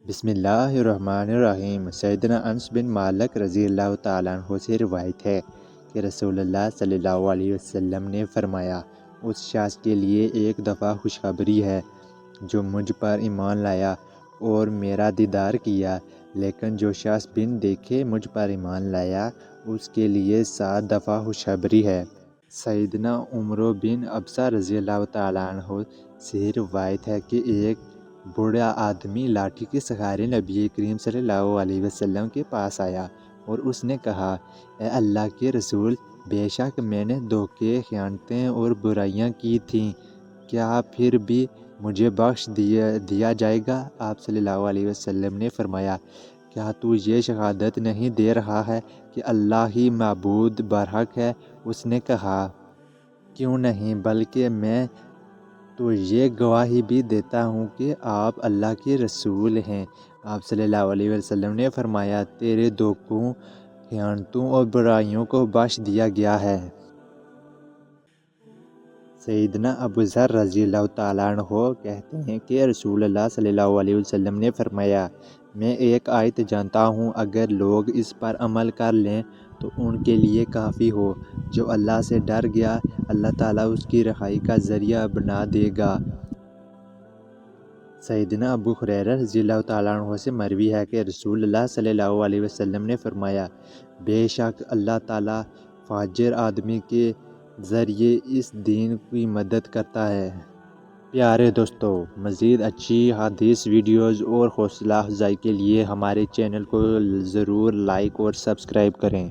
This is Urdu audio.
بسم اللہ الرحمن الرحیم۔ سیدنا انس بن مالک رضی اللہ تعالیٰ عنہ سے روایت ہے کہ رسول اللہ صلی اللہ علیہ وسلم نے فرمایا، اس شخص کے لیے ایک دفعہ خوشخبری ہے جو مجھ پر ایمان لایا اور میرا دیدار کیا، لیکن جو شخص بن دیکھے مجھ پر ایمان لایا اس کے لیے 7 دفعہ خوشخبری ہے۔ سیدنا عمر بن ابسہ رضی اللہ تعالیٰ عنہ سے روایت ہے کہ ایک بوڑھا آدمی لاٹھی کے سہارے نبی کریم صلی اللہ علیہ وسلم کے پاس آیا اور اس نے کہا، اے اللہ کے رسول، بے شک میں نے دھوکے، خیانتیں اور برائیاں کی تھیں، کیا پھر بھی مجھے بخش دیا جائے گا؟ آپ صلی اللہ علیہ وسلم نے فرمایا، کیا تو یہ شہادت نہیں دے رہا ہے کہ اللہ ہی معبود برحق ہے؟ اس نے کہا، کیوں نہیں، بلکہ میں تو یہ گواہی بھی دیتا ہوں کہ آپ اللہ کے رسول ہیں۔ آپ صلی اللہ علیہ وسلم نے فرمایا، تیرے دھوکوں، خیانتوں اور برائیوں کو بخش دیا گیا ہے۔ سیدنا ابو ذر رضی اللہ تعالیٰ عنہ کہتے ہیں کہ رسول اللہ صلی اللہ علیہ وسلم نے فرمایا، میں ایک آیت جانتا ہوں، اگر لوگ اس پر عمل کر لیں تو ان کے لیے کافی ہو۔ جو اللہ سے ڈر گیا، اللہ تعالیٰ اس کی رہائی کا ذریعہ بنا دے گا۔ سیدنا ابو ہریرہ رضی اللہ تعالیٰ عنہ سے مروی ہے کہ رسول اللہ صلی اللہ علیہ وسلم نے فرمایا، بے شک اللہ تعالیٰ فاجر آدمی کے ذریعے اس دین کی مدد کرتا ہے۔ پیارے دوستو، مزید اچھی حدیث ویڈیوز اور حوصلہ افزائی کے لیے ہمارے چینل کو ضرور لائک اور سبسکرائب کریں۔